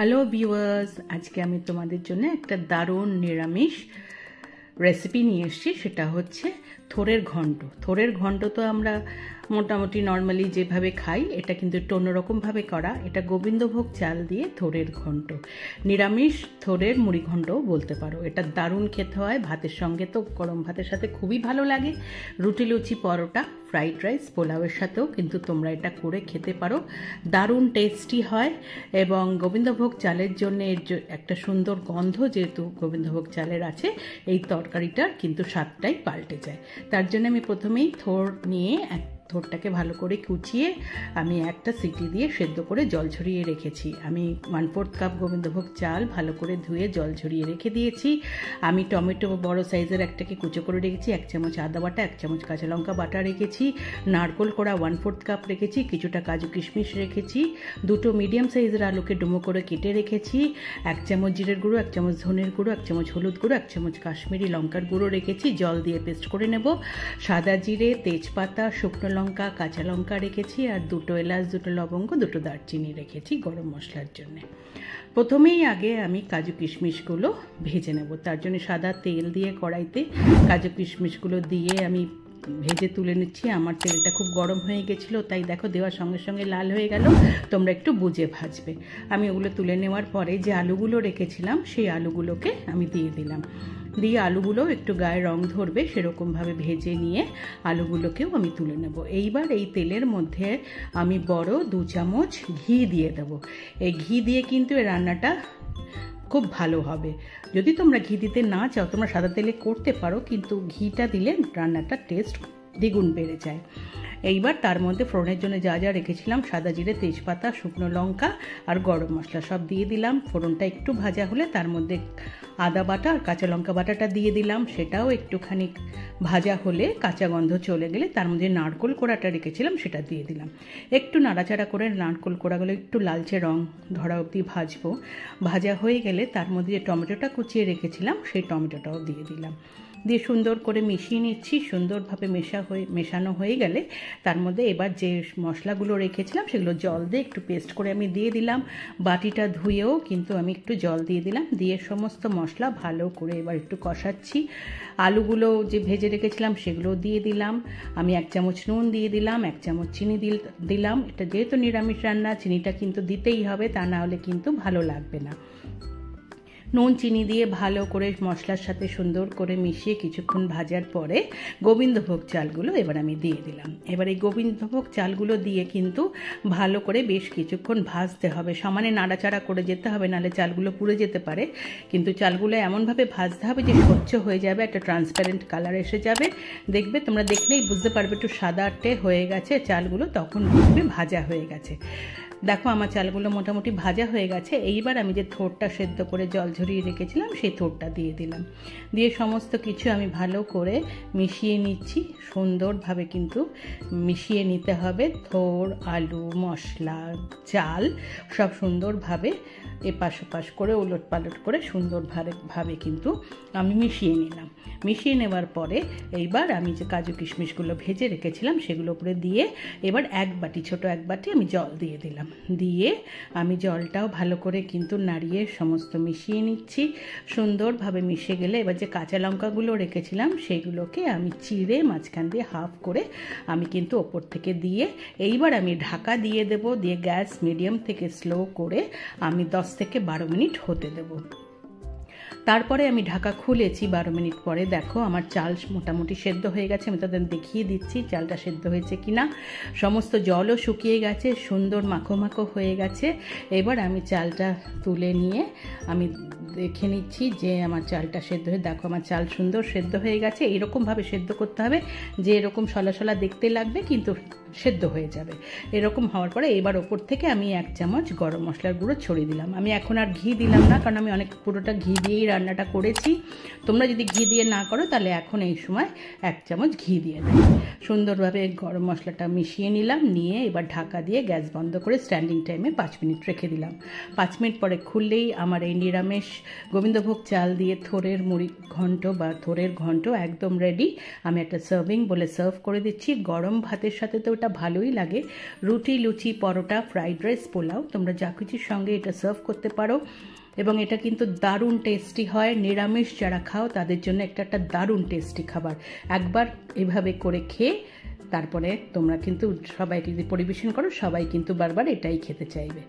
Hello viewers, আজকে আমি তোমাদের জন্য একটা দারুণ নিরামিষ রেসিপি নিয়ে এসেছি। সেটা হচ্ছে থোড়ের ঘন্ট। থোড়ের ঘন্ট তো আমরা মোটামুটি নর্মালি যেভাবে খাই, এটা কিন্তু একটু অন্যরকমভাবে করা। এটা গোবিন্দভোগ চাল দিয়ে থোড়ের ঘন্ট, নিরামিষ থোড়ের মুড়ি ঘন্টও বলতে পারো। এটা দারুণ খেতে হয়, ভাতের সঙ্গে তো গরম ভাতের সাথে খুবই ভালো লাগে, রুটি লুচি পরোটা ফ্রাইড রাইস পোলাওয়ের সাথেও কিন্তু তোমরা এটা করে খেতে পারো। দারুণ টেস্টি হয় এবং গোবিন্দভোগ চালের জন্য এর একটা সুন্দর গন্ধ যেহেতু গোবিন্দভোগ চালের আছে, এই তরকারিটার কিন্তু স্বাদটাই পাল্টে যায়। তার জন্য আমি প্রথমেই থোড় নিয়ে থোড়টাকে ভালো করে কুচিয়ে আমি একটা সিটি দিয়ে সেদ্ধ করে জল ঝরিয়ে রেখেছি। আমি 1/4 কাপ গোবিন্দভোগ চাল ভালো করে ধুয়ে জল ঝরিয়ে রেখে দিয়েছি। আমি টমেটো বড় সাইজের একটাকে কুচো করে রেখেছি, 1 চামচ আদা বাটা, 1 চামচ কাঁচা লঙ্কা বাটা রেখেছি, নারকোল কোড়া 1/4 কাপ রেখেছি, কিছুটা কাজু কিশমিশ রেখেছি, দুটো মিডিয়াম সাইজের আলুকে ডুমো করে কেটে রেখেছি, 1 চামচ জিরের গুঁড়ো, 1 চামচ ধনের গুঁড়ো, 1 চামচ হলুদ গুঁড়ো, 1 চামচ কাশ্মীরি লঙ্কার গুঁড়ো রেখেছি, জল দিয়ে পেস্ট করে নেব। সাদা জিরে, তেজপাতা, শুকনো লঙ্কা, কাঁচা লঙ্কা রেখেছি, আর 2 এলাচ, 2 লবঙ্গ, 2 দারচিনি রেখেছি গরম মশলার জন্য। প্রথমেই আগে আমি কাজু কিশমিশগুলো ভেজে নেব। তার জন্য সাদা তেল দিয়ে কড়াইতে কাজু কিশমিশগুলো দিয়ে আমি ভেজে তুলে নিচ্ছি। আমার তেলটা খুব গরম হয়ে গেছিলো, তাই দেখো দেওয়ার সঙ্গে সঙ্গে লাল হয়ে গেল। তোমরা একটু বুঝে ভাজবে। আমি ওগুলো তুলে নেওয়ার পরে যে আলুগুলো রেখেছিলাম সেই আলুগুলোকে আমি দিয়ে দিলাম। দিয়ে আলুগুলো একটু গায়ে রং ধরবে সেরকমভাবে ভেজে নিয়ে আলুগুলোকেও আমি তুলে নেব। এইবার এই তেলের মধ্যে আমি বড় 2 চামচ ঘি দিয়ে দেবো। এই ঘি দিয়ে কিন্তু এই রান্নাটা খুব ভালো হবে। যদি তোমরা ঘি দিতে না চাও তোমরা সাদা তেলে করতে পারো, কিন্তু ঘিটা দিলে রান্নাটার টেস্ট দ্বিগুণ বেড়ে যায়। এইবার তার মধ্যে ফোড়নের জন্য যা যা রেখেছিলাম, সাদা জিরে, তেজপাতা, শুকনো লঙ্কা আর গরম মশলা সব দিয়ে দিলাম। ফোড়নটা একটু ভাজা হলে তার মধ্যে আদা বাটা আর কাঁচা লঙ্কা বাটাটা দিয়ে দিলাম। সেটাও একটুখানি ভাজা হলে, কাঁচা গন্ধ চলে গেলে তার মধ্যে নারকোল কোড়াটা রেখেছিলাম সেটা দিয়ে দিলাম। একটু নাড়াচাড়া করে নারকোল কোড়াগুলো একটু লালচে রং ধরা অবধি ভাজবো। ভাজা হয়ে গেলে তার মধ্যে যে টমেটোটা কুচিয়ে রেখেছিলাম সেই টমেটোটাও দিয়ে দিলাম। দিয়ে সুন্দর করে মিশিয়ে নিচ্ছি। সুন্দরভাবে মেশানো হয়ে গেলে তার মধ্যে এবার যে মশলাগুলো রেখেছিলাম সেগুলো জল দিয়ে একটু পেস্ট করে আমি দিয়ে দিলাম। বাটিটা ধুয়েও কিন্তু আমি একটু জল দিয়ে দিলাম। দিয়ে সমস্ত মশলা ভালো করে এবার একটু কষাচ্ছি। আলুগুলো যে ভেজে রেখেছিলাম সেগুলো দিয়ে দিলাম। আমি 1 চামচ নুন দিয়ে দিলাম, 1 চামচ চিনি দিলাম। এটা যেহেতু নিরামিষ রান্না, চিনিটা কিন্তু দিতেই হবে, তা না হলে কিন্তু ভালো লাগবে না। নুন চিনি দিয়ে ভালো করে মশলার সাথে সুন্দর করে মিশিয়ে কিছুক্ষণ ভাজার পরে গোবিন্দভোগ চালগুলো এবার আমি দিয়ে দিলাম। এবার এই গোবিন্দভোগ চালগুলো দিয়ে কিন্তু ভালো করে বেশ কিছুক্ষণ ভাজতে হবে। সমানে নাড়াচাড়া করে যেতে হবে, নাহলে চালগুলো পুড়ে যেতে পারে। কিন্তু চালগুলো এমনভাবে ভাজতে হবে যে স্বচ্ছ হয়ে যাবে, একটা ট্রান্সপারেন্ট কালার এসে যাবে। দেখবে, তোমরা দেখলেই বুঝতে পারবে একটু সাদাটে হয়ে গেছে চালগুলো, তখন বুঝবে ভাজা হয়ে গেছে। দেখো আমার চালগুলো মোটামুটি ভাজা হয়ে গেছে। এইবার আমি যে থোড়টা সেদ্ধ করে জল ঝরিয়ে রেখেছিলাম সেই থোড়টা দিয়ে দিলাম। দিয়ে সমস্ত কিছু আমি ভালো করে মিশিয়ে নিচ্ছি। সুন্দরভাবে কিন্তু মিশিয়ে নিতে হবে। থোড়, আলু, মশলা, চাল সব সুন্দরভাবে এপাশ ওপাশ করে উলট পালট করে সুন্দরভাবে কিন্তু আমি মিশিয়ে নিলাম। মিশিয়ে নেওয়ার পরে এইবার আমি যে কাজু কিশমিশগুলো ভেজে রেখেছিলাম সেগুলো উপরে দিয়ে এবার ছোট এক বাটি আমি জল দিয়ে দিলাম। দিয়ে আমি জলটাও ভালো করে কিন্তু নাড়িয়ে সমস্ত মিশিয়ে নিচ্ছি। সুন্দরভাবে মিশে গেলে এবার যে কাঁচা লঙ্কাগুলো রেখেছিলাম সেগুলোকে আমি চিড়ে মাঝখান দিয়ে হাফ করে আমি কিন্তু ওপর থেকে দিয়ে এইবার আমি ঢাকা দিয়ে দেব। দিয়ে গ্যাস মিডিয়াম থেকে স্লো করে আমি 10 থেকে 12 মিনিট হতে দেব। তারপরে আমি ঢাকা খুলেছি 12 মিনিট পরে। দেখো আমার চাল মোটামুটি সেদ্ধ হয়ে গেছে। আমি তাদের দেখিয়ে দিচ্ছি চালটা সেদ্ধ হয়েছে কিনা। সমস্ত জলও শুকিয়ে গেছে, সুন্দর মাখো মাখো হয়ে গেছে। এবার আমি চালটা তুলে নিয়ে আমি দেখে নিচ্ছি যে আমার চালটা সেদ্ধ হয়ে, দেখো আমার চাল সুন্দর সেদ্ধ হয়ে গেছে। এরকমভাবে সেদ্ধ করতে হবে যে এরকম সলা সলা দেখতে লাগবে কিন্তু সেদ্ধ হয়ে যাবে। এরকম হওয়ার পরে এবার ওপর থেকে আমি 1 চামচ গরম মশলার গুঁড়ো ছড়িয়ে দিলাম। আমি এখন আর ঘি দিলাম না, কারণ আমি অনেক পুরোটা ঘি দিয়েই রান্নাটা করেছি। তোমরা যদি ঘি দিয়ে না করো তাহলে এখন এই সময় 1 চামচ ঘি দিয়ে দেবে। সুন্দরভাবে গরম মশলাটা মিশিয়ে নিলাম। নিয়ে এবার ঢাকা দিয়ে গ্যাস বন্ধ করে স্ট্যান্ডিং টাইমে 5 মিনিট রেখে দিলাম। 5 মিনিট পরে খুললেই আমার এই নিরামিষ গোবিন্দভোগ চাল দিয়ে থোড়ের মুড়ি ঘন্ট বা থোড়ের ঘন্ট একদম রেডি। আমি একটা সার্ভিং বলে সার্ভ করে দিচ্ছি। গরম ভাতের সাথে তো এটা ভালোই লাগে। রুটি, লুচি, পরোটা, ফ্রাইড রাইস, পোলাও, তোমরা যা কিছুর সঙ্গে এটা সার্ভ করতে পারো। এবং এটা কিন্তু দারুণ টেস্টি হয়। নিরামিষ যারা খাও তাদের জন্য একটা দারুণ টেস্টি খাবার। একবার এভাবে করে খেয়ে তারপরে তোমরা কিন্তু সবাইকে যদি পরিবেশন করো, সবাই কিন্তু বারবার এটাই খেতে চাইবে।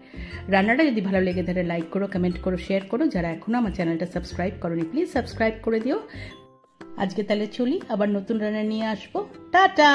রান্নাটা যদি ভালো লেগে থাকে লাইক করো, কমেন্ট করো, শেয়ার করো। যারা এখনও আমার চ্যানেলটা সাবস্ক্রাইব করোনি প্লিজ সাবস্ক্রাইব করে দিও। আজকে তাহলে চলি, আবার নতুন রান্না নিয়ে আসবো। টাটা।